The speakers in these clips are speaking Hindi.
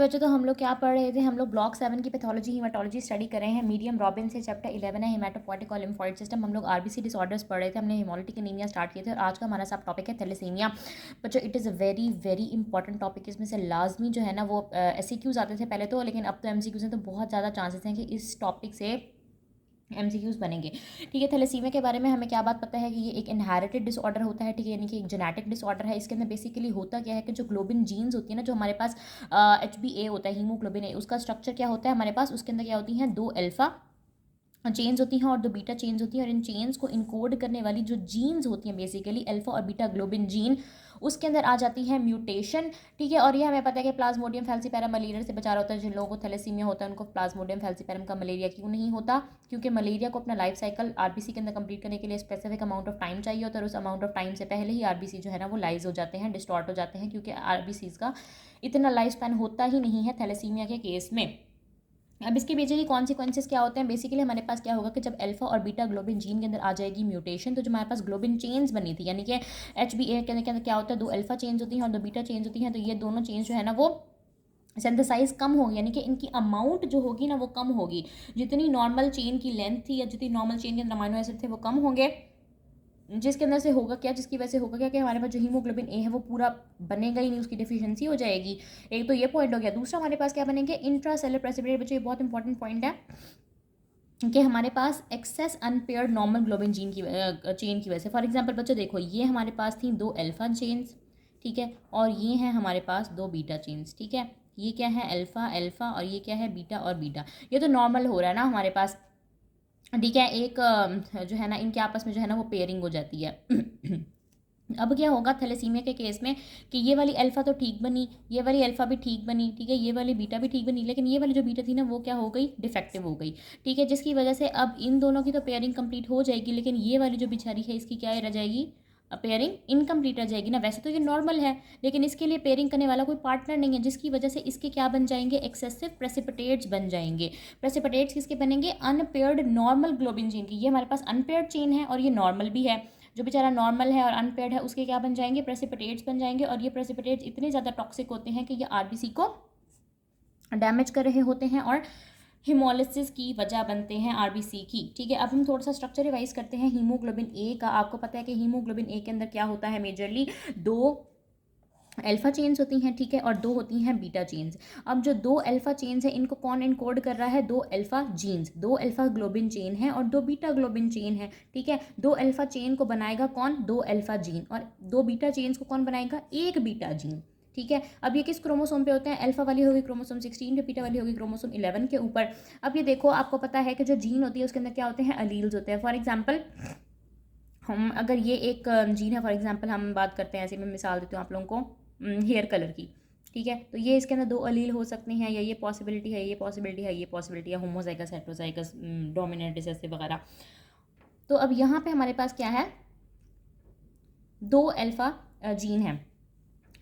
बच्चों तो हम लोग क्या पढ़ रहे थे, हम लोग ब्लॉक 7 की पैथोलॉजी हीमाटोलॉजी स्टडी कर रहे हैं। मीडियम रॉबिन से चैप्टर 11 है हेमाटोपोइटिक और लिम्फोइड सिस्टम। हम लोग आरबीसी डिसऑर्डर्स पढ़ रहे थे, हमने हेमोलिटिक एनीमिया स्टार्ट किए थे और आज का हमारा सब टॉपिक है थैलेसीमिया। बच्चों it is a very very important topic. इसमें से लाजमी जो है ना वो एमसीक्यूज आते थे पहले तो, लेकिन अब तो एमसीक्यूज हैं तो बहुत ज़्यादा चांसेस हैं कि इस टॉपिक से एमसीक्यूज बनेंगे। ठीक है, थैलेसीमिया के बारे में हमें क्या बात पता है कि ये एक इनहेरिटेड डिसऑर्डर होता है। ठीक है, यानी कि एक जेनेटिक डिसऑर्डर है। इसके अंदर बेसिकली होता क्या है कि जो ग्लोबिन जीन्स होती है ना, जो हमारे पास HbA होता है, हीमोग्लोबिन ए, उसका स्ट्रक्चर क्या होता है हमारे पास, उसके अंदर क्या होती हैं, 2 अल्फा चेन्स होती हैं और 2 बीटा चेन्स होती हैं। और इन चेन्स को इनकोड करने वाली जो जीन्स होती हैं बेसिकली अल्फा और बीटा ग्लोबिन जीन, उसके अंदर आ जाती है म्यूटेशन। ठीक है, और ये हमें पता है कि प्लाज्मोडियम फैल्सीपैरम मलेरिया से बचा रहा होता है। जिन लोगों को थैलेसीमिया होता है उनको प्लाज्मोडियम फैल्सीपैरम का मलेरिया क्यों नहीं होता, क्योंकि मलेरिया को अपना लाइफ साइकिल आरबीसी के अंदर कंप्लीट करने के लिए स्पेसिफिक अमाउंट ऑफ टाइम चाहिए होता है और उस अमाउंट ऑफ टाइम से पहले ही आरबीसी जो है ना वो लाइज हो जाते हैं, डिस्टॉर्ट हो जाते हैं, क्योंकि आरबीसी का इतना लाइफ स्पैन होता ही नहीं है थैलेसीमिया के केस में। अब इसके पीछे की कॉन्सिक्वेंसेस क्या होते हैं, बेसिकली हमारे पास क्या होगा कि जब अल्फा और बीटा ग्लोबिन जीन के अंदर आ जाएगी म्यूटेशन, तो जो हमारे पास ग्लोबिन चेन्स बनी थी, यानी कि HbA के अंदर क्या होता है, 2 अल्फा चेन्स होती हैं और 2 बीटा चेन्स होती हैं, तो ये दोनों चेन्स जो है ना वो सिंथेसाइज कम होगी, यानी कि इनकी अमाउंट जो होगी ना वो कम होगी। जितनी नॉर्मल चेन की लेंथ थी या जितनी नॉर्मल चेन के अंदर अमाइनो एसिड थे वो कम होंगे, जिसके अंदर से होगा क्या, जिसकी वजह से होगा क्या कि हमारे पास जो हीमोग्लोबिन ए है वो पूरा बनेगा ही नहीं, उसकी डिफिशियंसी हो जाएगी। एक तो ये पॉइंट हो गया। दूसरा हमारे पास क्या बनेंगे, इंट्रा सेलर प्रेसिपिटेट। बच्चों ये बहुत इंपॉर्टेंट पॉइंट है कि हमारे पास excess unpaired normal globin gene की चेन की वजह से। फॉर एग्जांपल बच्चों देखो, ये हमारे पास थी 2 अल्फा चेन्स, ठीक है, और ये हैं हमारे पास 2 बीटा चेन्स। ठीक है, ये क्या है, अल्फा अल्फा, और ये क्या है, बीटा और बीटा। ये तो नॉर्मल हो रहा है ना हमारे पास। ठीक है, एक जो है ना इनके आपस में जो है ना वो पेयरिंग हो जाती है। अब क्या होगा थैलेसीमिया के केस में कि ये वाली अल्फा तो ठीक बनी, ये वाली अल्फा भी ठीक बनी, ठीक है, ये वाली बीटा भी ठीक बनी, लेकिन ये वाली जो बीटा थी ना वो क्या हो गई, डिफेक्टिव हो गई। ठीक है, जिसकी वजह से अब इन दोनों की तो पेयरिंग कंप्लीट हो जाएगी, लेकिन ये वाली जो बेचारी है इसकी क्या रह जाएगी, पेयरिंग इनकम्प्लीट रह जाएगी ना। वैसे तो ये नॉर्मल है, लेकिन इसके लिए पेयरिंग करने वाला कोई पार्टनर नहीं है, जिसकी वजह से इसके क्या बन जाएंगे, एक्सेसिव प्रेसिपिटेट्स बन जाएंगे। प्रेसिपिटेट्स किसके बनेंगे, अनपेयर्ड नॉर्मल ग्लोबिन जीन की। ये हमारे पास अनपेयर्ड चेन है और ये नॉर्मल भी है। जो बेचारा नॉर्मल है और अनपेयर्ड है उसके क्या बन जाएंगे, प्रेसिपिटेट्स बन जाएंगे। और ये प्रेसिपिटेट्स इतने ज़्यादा टॉक्सिक होते हैं कि ये आरबीसी को डैमेज कर रहे होते हैं और हिमोलिसिस की वजह बनते हैं आरबीसी की। ठीक है, अब हम थोड़ा सा स्ट्रक्चर रिवाइज करते हैं हीमोग्लोबिन ए का। आपको पता है कि हीमोग्लोबिन ए के अंदर क्या होता है, मेजरली 2 अल्फा चेन्स होती हैं, ठीक है, और 2 होती हैं बीटा चेन्स। अब जो 2 अल्फा चेन्स हैं इनको कौन इनकोड कर रहा है, 2 alpha genes. 2 alpha globin chain है और 2 बीटा ग्लोबिन चेन है। ठीक है, 2 अल्फा चेन को बनाएगा कौन, 2 अल्फा जीन, और 2 बीटा चेन्स को कौन बनाएगा, एक बीटा जीन। ठीक है, अब ये किस क्रोमोसोम पे होते हैं, अल्फा वाली होगी क्रोमोसोम 16 पे, बीटा वाली होगी क्रोमोसोम 11 के ऊपर। अब ये देखो, आपको पता है कि जो जीन होती है उसके अंदर क्या होते हैं, अलील्स होते हैं। फॉर एग्जाम्पल हम अगर ये एक जीन है, फॉर एग्जाम्पल हम बात करते हैं, ऐसे मैं मिसाल देती हूँ आप लोगों को हेयर कलर की। ठीक है, तो ये इसके अंदर 2 अलील हो सकते हैं, या ये पॉसिबिलिटी है, ये पॉसिबिलिटी है, ये पॉसिबिलिटी है, होमोजाइगस हेटेरोजाइगस डोमिनेंट रिसेसिव वगैरह। तो अब यहाँ पे हमारे पास क्या है, 2 अल्फा जीन है।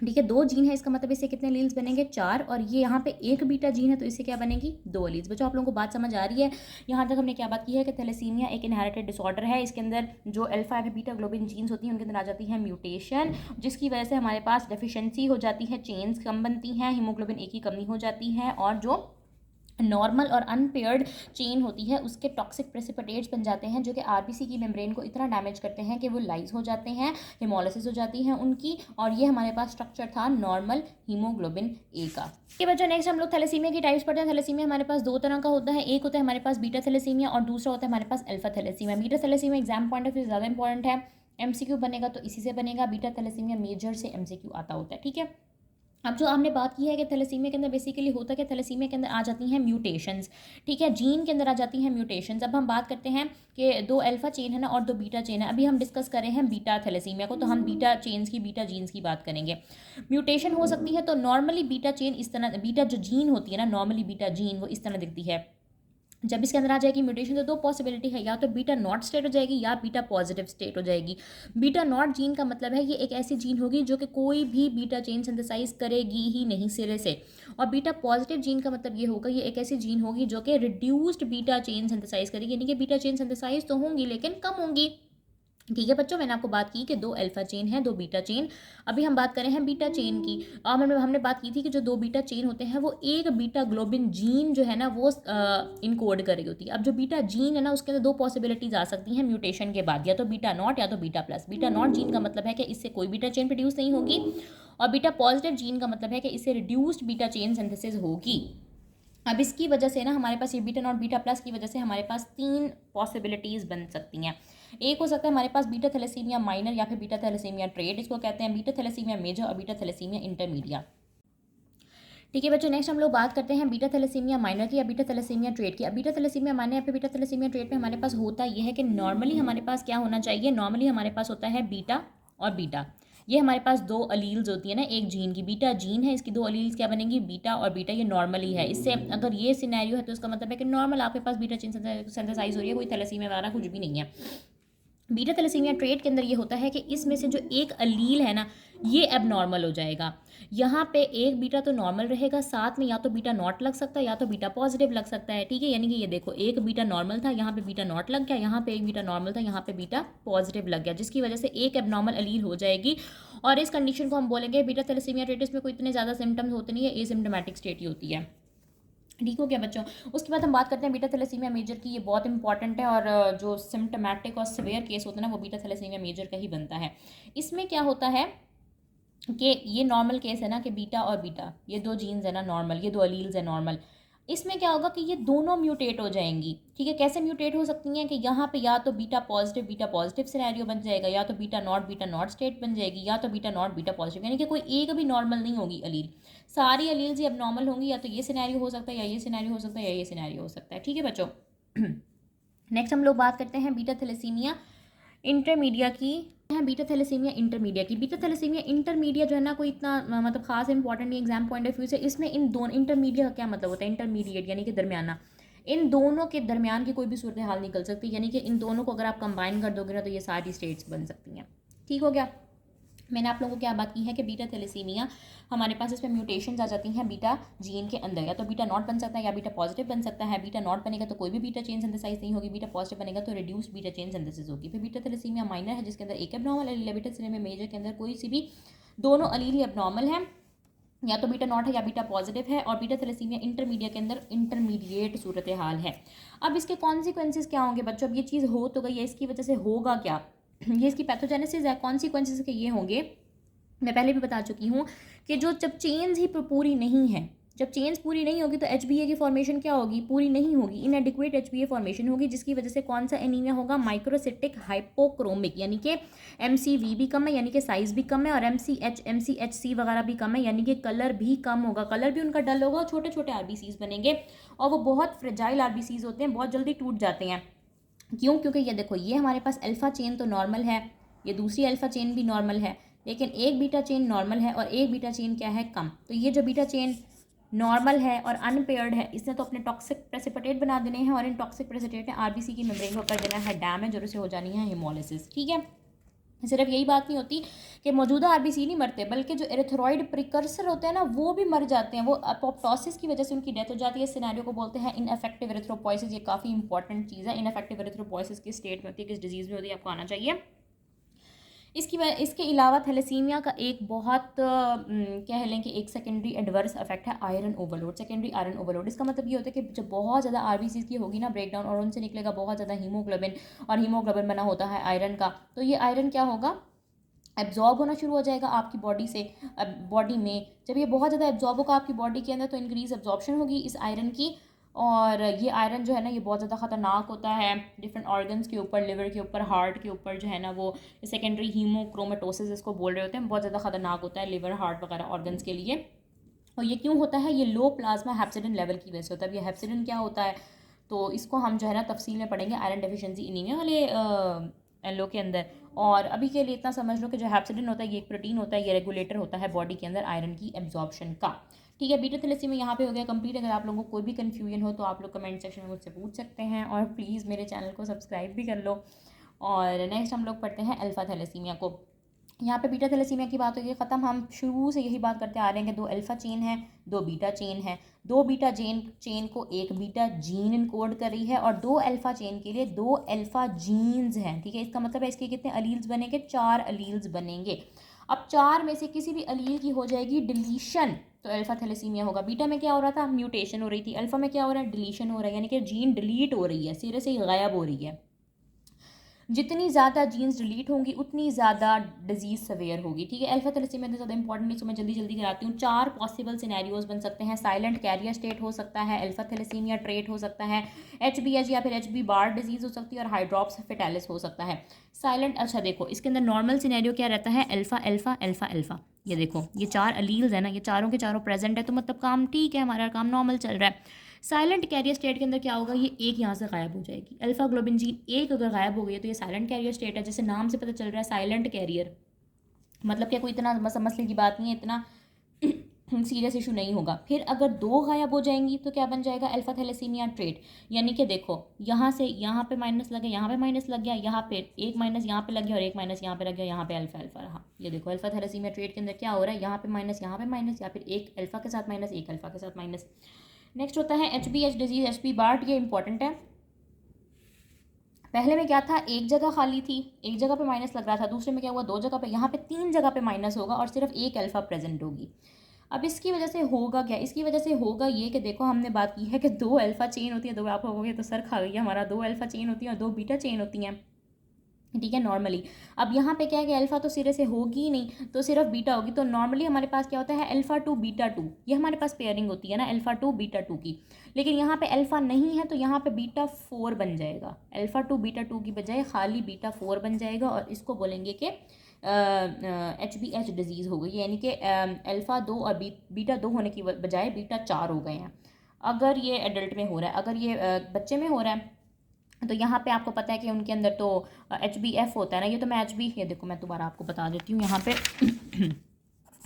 ठीक है, 2 जीन है, इसका मतलब इससे कितने लील्स बनेंगे, 4। और ये यहाँ पे एक बीटा जीन है तो इससे क्या बनेगी, 2 लील्स। बच्चों आप लोगों को बात समझ आ रही है। यहाँ तक हमने क्या बात की है कि थैलेसीमिया एक इनहेरिटेड डिसऑर्डर है। इसके अंदर जो अल्फा और बीटा ग्लोबिन जीन्स होती हैं उनके अंदर आ जाती है म्यूटेशन, जिसकी वजह से हमारे पास डेफिशिएंसी हो जाती है, चेन्स कम बनती हैं, हीमोग्लोबिन ए की कमी हो जाती है, और जो नॉर्मल और अनपेयर्ड चेन होती है उसके टॉक्सिक प्रेसिपिटेट्स बन जाते हैं, जो कि आरबीसी की मेम्ब्रेन को इतना डैमेज करते हैं कि वो लाइज हो जाते हैं, हिमोलिसिस हो जाती है उनकी। और ये हमारे पास स्ट्रक्चर था नॉर्मल हीमोग्लोबिन ए का। के बच्चों नेक्स्ट हम लोग थैलेसीमिया की टाइप्स पढ़ते हैं। थैलेसीमिया हमारे पास 2 तरह का होता है, एक होता है हमारे पास बीटा थैलेसीमिया और दूसरा होता है हमारे पास alpha thalassemia. Beta thalassemia exam point of view ज़्यादा इंपॉर्टेंट है, एमसीक्यू बनेगा तो इसी से बनेगा। बीटा थैलेसीमिया मेजर से एमसीक्यू आता होता है। ठीक है, अब जो हमने बात की है कि थैलेसीमिया के अंदर बेसिकली होता है कि थैलेसीमिया के अंदर आ जाती हैं म्यूटेशंस। ठीक है, जीन के अंदर आ जाती हैं म्यूटेशंस। अब हम बात करते हैं कि 2 अल्फा चेन है ना और 2 बीटा चेन है। अभी हम डिस्कस कर रहे हैं बीटा थैलेसीमिया को, तो हम बीटा चेन्स की, बीटा जीन्स की बात करेंगे। म्यूटेशन हो सकती है, तो नॉर्मली बीटा चेन इस तरह, बीटा जो जीन होती है ना, नॉर्मली बीटा जीन वो इस तरह दिखती है। जब इसके अंदर आ जाएगी म्यूटेशन तो 2 पॉसिबिलिटी है, या तो बीटा नॉट स्टेट हो जाएगी या बीटा पॉजिटिव स्टेट हो जाएगी। बीटा नॉट जीन का मतलब है ये एक ऐसी जीन होगी जो कि कोई भी बीटा चेन सिंथेसाइज करेगी ही नहीं सिरे से। और बीटा पॉजिटिव जीन का मतलब ये होगा ये एक ऐसी जीन होगी जो कि रिड्यूस्ड बीटा चेन सिंथेसाइज करेगी, यानी कि बीटा चेन सिंथेसाइज तो होंगी लेकिन कम होंगी। ठीक है बच्चों, मैंने आपको बात की कि 2 अल्फा चेन है, 2 बीटा चेन। अभी हम बात करें हैं बीटा चेन की। हमने बात की थी कि जो 2 बीटा चेन होते हैं वो एक बीटा ग्लोबिन जीन जो है ना वो इनकोड कर रही होती है। अब जो बीटा जीन है ना उसके अंदर 2 पॉसिबिलिटीज आ सकती हैं म्यूटेशन के बाद, या तो बीटा नॉट या तो beta plus. Beta not gene का मतलब है कि इससे कोई बीटा चेन प्रोड्यूस नहीं होगी, और बीटा पॉजिटिव जीन का मतलब है कि इससे रिड्यूस्ड बीटा चेन सिंथेसिस होगी। अब इसकी वजह से ना हमारे पास ये बीटा नॉट बीटा प्लस की वजह से हमारे पास 3 पॉसिबिलिटीज़ बन सकती हैं। एक हो सकता है हमारे पास बीटा थैलेसीमिया माइनर या फिर बीटा थैलेसीमिया ट्रेड, इसको कहते हैं बीटा थैलेसीमिया मेजर और बीटा थैलेसीमिया इंटरमीडिया। ठीक है बच्चों, नेक्स्ट हम लोग बात करते हैं बीटा थैलेसीमिया माइनर की या बीटा थैलेसीमिया ट्रेड की। अब बीटा थैलेसीमिया माइनर या फिर बीटा थैलेसीमिया ट्रेड पे हमारे पास होता यह है कि नॉर्मली हमारे पास क्या होना चाहिए, नॉर्मली हमारे पास होता है बीटा और बीटा। ये हमारे पास 2 अलील्स होती है ना एक जीन की, बीटा जीन है, इसकी 2 अलील्स क्या बनेंगी, बीटा और बीटा। ये नॉर्मली है, इससे अगर ये सिनेरियो है तो इसका मतलब है कि नॉर्मल आपके पास बीटा चेन सिंथेसाइज हो रही है, कोई थैलेसीमिया वगैरह कुछ भी नहीं है। बीटा थैलेसीमिया ट्रेट के अंदर ये होता है कि इसमें से जो एक अलील है ना ये एबनॉर्मल हो जाएगा। यहाँ पे एक बीटा तो नॉर्मल रहेगा, साथ में या तो बीटा नॉट लग सकता है या तो बीटा पॉजिटिव लग सकता है। ठीक है, यानी कि ये देखो एक बीटा नॉर्मल था, यहाँ पे बीटा नॉट लग गया, यहाँ पे एक बीटा नॉर्मल था, यहाँ पे बीटा पॉजिटिव लग गया, जिसकी वजह से एक एबनॉर्मल अलील हो जाएगी। और इस कंडीशन को हम बोलेंगे बीटा थैलेसीमिया ट्रेटिस में कोई इतने ज़्यादा सिम्टम्स होते नहीं है, एसिम्प्टोमेटिक स्टेट ही होती है। ठीक हो गया बच्चों। उसके बाद हम बात करते हैं बीटा थैलेसीमिया मेजर की। ये बहुत इंपॉर्टेंट है, और जो सिम्टोमेटिक और सिवियर केस होता है ना वो बीटा थैलेसीमिया मेजर का ही बनता है। इसमें क्या होता है कि ये नॉर्मल केस है ना कि बीटा और बीटा ये 2 जीन्स है ना नॉर्मल, ये 2 अलील्स है नॉर्मल। इसमें क्या होगा कि ये दोनों म्यूटेट हो जाएंगी। ठीक है, कैसे म्यूटेट हो सकती हैं कि यहाँ पे या तो बीटा पॉजिटिव सिनेरियो बन जाएगा, या तो बीटा नॉट स्टेट बन जाएगी, या तो बीटा नॉट बीटा पॉजिटिव, यानी कि कोई एक भी नॉर्मल नहीं होगी अलील, सारी अलील्स ही अब नॉर्मल होंगी। या तो ये सिनेरियो हो सकता है, या ये सिनेरियो हो सकता है, या ये सिनेरियो हो सकता है। ठीक है बच्चों। नेक्स्ट हम लोग बात करते हैं बीटा थैलेसीमिया इंटरमीडिया की है। बीटा थैलेसीमिया इंटरमीडिया की, बीटा थैलेसीमिया इंटरमीडिया जो है ना कोई इतना मतलब खास इंपॉर्टेंट नहीं एग्जाम पॉइंट ऑफ व्यू से। इसमें इन दोनों इंटरमीडिया का क्या मतलब होता है, इंटरमीडिएट यानी कि दरमियाना। इन दोनों के दरमियान की कोई भी सूरत हाल निकल सकती है, यानी कि इन दोनों को अगर आप कंबाइन कर दोगे ना तो ये सारी स्टेट्स बन सकती हैं। ठीक हो गया। मैंने आप लोगों को क्या बात की है कि बीटा थैलेसीमिया हमारे पास इसमें म्यूटेशंस आ जाती हैं बीटा जीन के अंदर, या तो बीटा नॉट बन सकता है या बीटा पॉजिटिव बन सकता है। बीटा नॉट बनेगा तो कोई भी बीटा चेन सिंथेसाइज नहीं होगी, बीटा पॉजिटिव बनेगा तो रिड्यूस्ड बीटा चेन सिंथेसिस होगी। फिर बीटा थैलेसीमिया माइनर है जिसके अंदर एक एबनॉर्मल अलील है। बीटा थैलेसीमिया मेजर के अंदर कोई सी भी दोनों अलील ही एबनॉर्मल है, या तो बीटा नॉट है या बीटा पॉजिटिव है। और बीटा थैलेसीमिया इंटरमीडिएट के अंदर इंटरमीडिएट सूरत हाल है। अब इसके कॉन्सिक्वेंसेज क्या होंगे बच्चों, अब ये चीज़ हो तो गई है, इसकी वजह से होगा क्या, ये इसकी पैथोजेनेसिस है। कॉन्सिक्वेंसेज के ये होंगे, मैं पहले भी बता चुकी हूँ कि जो जब चेन्स ही पूरी नहीं है, जब चेन्स पूरी नहीं होगी तो HbA की फॉर्मेशन क्या होगी, पूरी नहीं होगी, इनएडिक्वेट HbA फॉर्मेशन होगी, जिसकी वजह से कौन सा एनीमिया होगा, माइक्रोसिटिक हाइपोक्रोमिक, यानी कि MCV भी कम है, यानी कि साइज भी कम है, और MCHC वगैरह भी कम है, यानी कि कलर भी कम होगा, कलर भी उनका डल होगा, छोटे छोटे RBCs बनेंगे, और वो बहुत फ्रेजाइल RBCs होते हैं, बहुत जल्दी टूट जाते हैं। क्यों, क्योंकि ये देखो ये हमारे पास अल्फा चेन तो नॉर्मल है, ये दूसरी अल्फा चेन भी नॉर्मल है, लेकिन एक बीटा चेन नॉर्मल है और एक बीटा चेन क्या है, कम। तो ये जो बीटा चेन नॉर्मल है और अनपेयर्ड है, इसने तो अपने टॉक्सिक प्रेसिपिटेट बना देने हैं, और इन टॉक्सिक प्रेसिपिटेट ने RBC की मेम्ब्रेन को कर देना है डैमेज, और उसे हो जानी है हेमोलिसिस। ठीक है, सिर्फ यही बात नहीं होती कि मौजूदा RBC नहीं मरते, बल्कि जो एरिथ्रॉइड प्रिकर्सर होते हैं ना वो भी मर जाते हैं, वो अपोप्टोसिस की वजह से उनकी डेथ हो जाती है। इस सिनेरियो को बोलते हैं इनएफेक्टिव एरिथ्रोपोइसिस। ये काफ़ी इंपॉर्टेंट चीज़ है। इनएफेक्टिव एरिथ्रोपोइसिस किस स्टेट में होती है, किस डिजीज़ में होती है, आपको आना चाहिए। इसके अलावा थैलेसीमिया का एक बहुत कह लें कि एक सेकेंडरी एडवर्स इफेक्ट है iron overload, secondary iron overload. इसका मतलब ये होता है कि जब बहुत ज़्यादा RBC की होगी ना ब्रेकडाउन, और उनसे निकलेगा बहुत ज़्यादा हीमोग्लोबिन, और हीमोग्लोबिन बना होता है आयरन का, तो ये आयरन क्या होगा, एब्जॉर्ब होना शुरू हो जाएगा आपकी बॉडी से, बॉडी में। जब ये बहुत ज़्यादा एब्जॉर्ब होगा आपकी बॉडी के अंदर तो इंक्रीज एब्जॉर्प्शन होगी इस आयरन की, और ये आयरन जो है ना ये बहुत ज़्यादा ख़तरनाक होता है डिफरेंट ऑर्गन्स के ऊपर, लिवर के ऊपर, हार्ट के ऊपर जो है ना, वो सेकेंडरी हीमोक्रोमेटोसिस इसको बोल रहे होते हैं, बहुत ज़्यादा ख़तरनाक होता है लिवर, हार्ट वगैरह ऑर्गन्स के लिए। और ये क्यों होता है, ये लो प्लाज्मा हेप्सिडिन लेवल की वजह से होता है। अब ये हेप्सिडिन क्या होता है तो इसको हम जो है ना तफसील में पढ़ेंगे आयरन डेफिशिएंसी एनीमिया वाले एलो के अंदर। और अभी के लिए इतना समझ लो कि जो हेप्सिडिन होता है ये एक प्रोटीन होता है, ये रेगुलेटर होता है बॉडी के अंदर आयरन की एब्जॉर्प्शन का। ठीक है, बीटा थैलेसीमिया यहाँ पे हो गया कंप्लीट। अगर आप लोगों को कोई भी कन्फ्यूजन हो तो आप लोग कमेंट सेक्शन में मुझसे पूछ सकते हैं, और प्लीज़ मेरे चैनल को सब्सक्राइब भी कर लो। और नेक्स्ट हम लोग पढ़ते हैं अल्फा थैलेसीमिया को। यहाँ पे बीटा थैलेसीमिया की बात होगी ख़त्म। हम शुरू से यही बात करते आ रहे हैं कि 2 अल्फ़ा चेन है, 2 बीटा चेन है, 2 बीटा चेन को एक बीटा जीन इनकोड कर रही है और 2 अल्फ़ा चेन के लिए 2 अल्फ़ा जीन्स हैं, ठीक है। इसका मतलब है इसके कितने अलील्स बनेंगे, 4 अलील्स बनेंगे। अब 4 में से किसी भी अलील की हो जाएगी डिलीशन तो अल्फ़ा थैलेसीमिया होगा। बीटा में क्या हो रहा था, म्यूटेशन हो रही थी। अल्फ़ा में क्या हो रहा है, डिलीशन हो रहा है, यानी कि जीन डिलीट हो रही है, सिरे से ही गायब हो रही है। जितनी ज़्यादा जीन्स डिलीट होंगी उतनी ज़्यादा डिजीज़ सवेयर होगी, ठीक है। अल्फा थैलेसीमिया ज़्यादा इंपॉर्टेंट नहीं, तो मैं जल्दी जल्दी कराती हूँ। 4 पॉसिबल सिनेरियोज बन सकते हैं। साइलेंट कैरियर स्टेट हो सकता है, अल्फा थैलेसीमिया ट्रेट हो सकता है, HBH या फिर HB बार डिजीज़ हो सकती है और हाइड्रॉप्स फेटालिस हो सकता है। साइलेंट, अच्छा देखो इसके अंदर नॉर्मल सिनेरियो क्या रहता है, अल्फा अल्फा अल्फा अल्फा। ये देखो ये 4 अलील्स है ना, ये चारों के चारों प्रेजेंट है, तो मतलब काम ठीक है, हमारा काम नॉर्मल चल रहा है। साइलेंट कैरियर स्टेट के अंदर क्या होगा, ये एक यहाँ से गायब हो जाएगी। अल्फा ग्लोबिन जीन एक अगर गायब हो गई है तो ये साइलेंट कैरियर स्टेट है, जैसे नाम से पता चल रहा है साइलेंट कैरियर, मतलब क्या कोई इतना मसले की बात नहीं है, इतना सीरियस इशू नहीं होगा। फिर अगर 2 गायब हो जाएंगी तो क्या बन जाएगा, अल्फा थैलेसीमिया ट्रेट। यानी कि देखो यहाँ से यहाँ पे माइनस लगे, यहाँ पे माइनस लग गया, यहाँ पे एक माइनस यहाँ पे लग गया और एक माइनस यहाँ पे लग गया, यहाँ पे अल्फा अल्फा रहा। ये देखो अल्फा थैलेसीमिया ट्रेट के अंदर क्या हो रहा है, यहाँ पे माइनस या फिर एक अल्फा के साथ माइनस, एक अल्फा के साथ माइनस। नेक्स्ट होता है HBH डिजीज, HB बार्ट, ये इंपॉर्टेंट है। पहले में क्या था, एक जगह खाली थी, एक जगह पे माइनस लग रहा था, दूसरे में क्या हुआ, 2 जगह पे, यहाँ पे 3 जगह पे माइनस होगा और सिर्फ एक अल्फा प्रेजेंट होगी। अब इसकी वजह से होगा क्या, इसकी वजह से होगा ये कि देखो हमने बात की है कि 2 अल्फा चेन होती है, 2 आप हो गए तो सर खा गई हमारा, 2 अल्फा चेन होती है और 2 बीटा चेन होती हैं, ठीक है, नॉर्मली। अब यहाँ पे क्या है कि अल्फा तो सिरे से होगी ही नहीं, तो सिर्फ बीटा होगी। तो नॉर्मली हमारे पास क्या होता है, अल्फा टू बीटा टू, ये हमारे पास पेयरिंग होती है ना, अल्फा टू बीटा टू की। लेकिन यहाँ पे अल्फा नहीं है तो यहाँ पे बीटा 4 बन जाएगा, अल्फा टू बीटा टू की बजाय खाली बीटा 4 बन जाएगा और इसको बोलेंगे कि HBH डिजीज़ हो गई, यानी कि अल्फा 2 और बीटा 2 होने की बजाय बीटा 4 हो गए हैं। अगर ये एडल्ट में हो रहा है, अगर ये बच्चे में हो रहा है तो यहाँ पे आपको पता है कि उनके अंदर तो HBF होता है ना, ये तो मैं HB, ये देखो मैं दोबारा आपको बता देती हूँ। यहाँ पे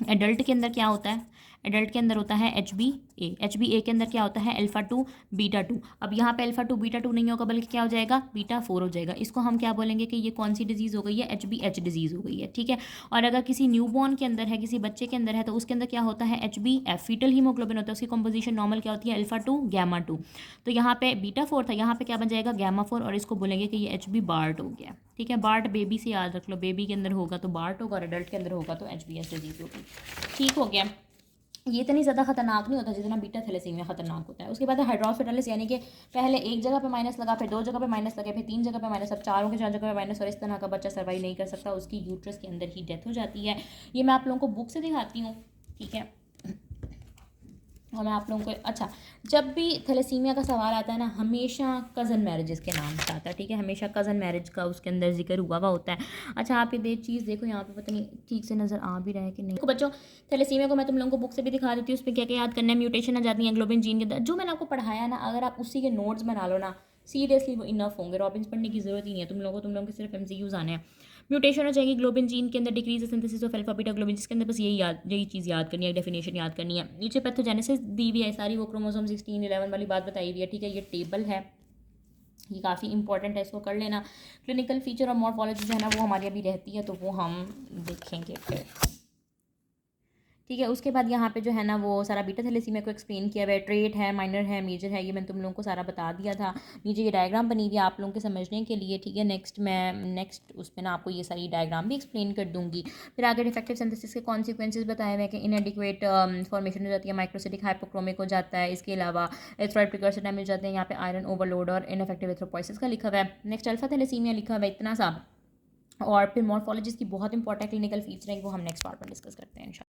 एडल्ट के अंदर क्या होता है, एडल्ट के अंदर होता है HBA के अंदर क्या होता है, अल्फा टू बीटा टू। अब यहाँ पे अल्फा टू बीटा टू नहीं होगा बल्कि क्या हो जाएगा, बीटा 4 हो जाएगा। इसको हम क्या बोलेंगे कि ये कौन सी डिजीज़ हो गई है, HBH डिजीज़ हो गई है, ठीक है। और अगर किसी न्यूबॉर्न के अंदर है, किसी बच्चे के अंदर है, तो उसके अंदर क्या होता है, HBF फीटल हीमोग्लोबिन होता है, उसकी कॉम्पोजिशन नॉर्मल क्या होती है, अल्फा टू गैमा टू। तो यहाँ पे बीटा 4 था, यहाँ पे क्या बन जाएगा, गैमा 4, और इसको बोलेंगे कि ये HB बार्ट हो गया, ठीक है। बार्ट बेबी से याद रख लो, बेबी के अंदर होगा तो बार्ट होगा और एडल्ट के अंदर होगा तो HBS डिजीज़ होगी, ठीक हो गया। ये इतनी ज़्यादा खतरनाक नहीं होता जितना बीटा थैलेसीमिया खतरनाक होता है। उसके बाद है हाइड्रॉप्स फेटालिस, यानी कि पहले एक जगह पे माइनस लगा, फिर 2 जगह पे माइनस लगे, फिर 3 जगह पे माइनस, अब चारों के 4 जगह पे माइनस, और इस तरह का बच्चा सर्वाइव नहीं कर सकता, उसकी यूट्रस के अंदर ही डेथ हो जाती है। ये मैं आप लोगों को बुक से दिखाती हूँ, ठीक है। और मैं आप लोगों को, अच्छा, जब भी थैलेसीमिया का सवाल आता है ना, हमेशा कज़न मैरिजेस के नाम से आता है, ठीक है, हमेशा कज़न मैरिज का उसके अंदर जिक्र हुआ होता है। अच्छा आप ये चीज़ देखो, यहाँ पे पता नहीं ठीक से नज़र आ भी रहा है कि नहीं। तो बच्चों थैलेसीमिया को मैं तुम लोगों को बुक से भी दिखा देती हूँ, उसमें क्या क्या याद करना है, म्यूटेशन आ जाती है ग्लोबिन जीन के अंदर, जो मैंने आपको पढ़ाया ना, अगर आप उसी के नोट्स बना लो ना, सीरियसली वो इनफ होंगे, रॉबिन्स पढ़ने की जरूरत ही नहीं है तुम लोगों के सिर्फ MCQs आने हैं। म्यूटेशन हो जाएगी ग्लोबिन जीन के अंदर, decrease synthesis of alpha beta globin, जिसके अंदर बस यही चीज़ याद करनी है, डेफिनेशन याद करनी है। नीचे पैथोजेनेसिस दी हुई है सारी, वो क्रोमोसोम 16 11 वाली बात बताई हुई है, ठीक है। ये टेबल है, ये काफ़ी इंपॉर्टेंट है, इसको कर लेना। क्लिनिकल फीचर और मॉर्फोलॉजी जो है ना वो हमारी अभी रहती है, तो वो हम देखेंगे फिर, ठीक है। उसके बाद यहाँ पे जो है ना वो सारा बीटा थैलेसीमिया को एक्सप्लेन किया हुआ है, ट्रेट है, माइनर है, मेजर है, ये मैंने तुम लोगों को सारा बता दिया था। नीचे ये डायग्राम बनी हुई है आप लोगों के समझने के लिए, ठीक है। नेक्स्ट उसमें ना आपको ये सारी डायग्राम भी एक्सप्लेन कर दूँगी। फिर आगे डिफेक्टिव सिंथेसिस के कॉन्सिक्वेंसेज बताए हुए हैं कि इनएडिक्वेट फॉर्मेशन हो जाती है, माइक्रोसिटिक हाइपोक्रोमिक हो जाता है, इसके अलावा एथ्राइड प्रिकर्सर डैमेज हो जाते हैं, यहाँ पे आयरन ओवरलोड और इनफेक्टिव एथ्रोपोइसिस का लिखा हुआ है। नेक्स्ट अल्फा थैलेसीमिया लिखा हुआ है, इतना सा। और फिर मॉर्फोलॉजिस्ट की बहुत इंपॉर्टेंट क्लिनिकल फीचर है, वो हम नेक्स्ट पार्ट में डिस्कस करते हैं इंशाल्लाह।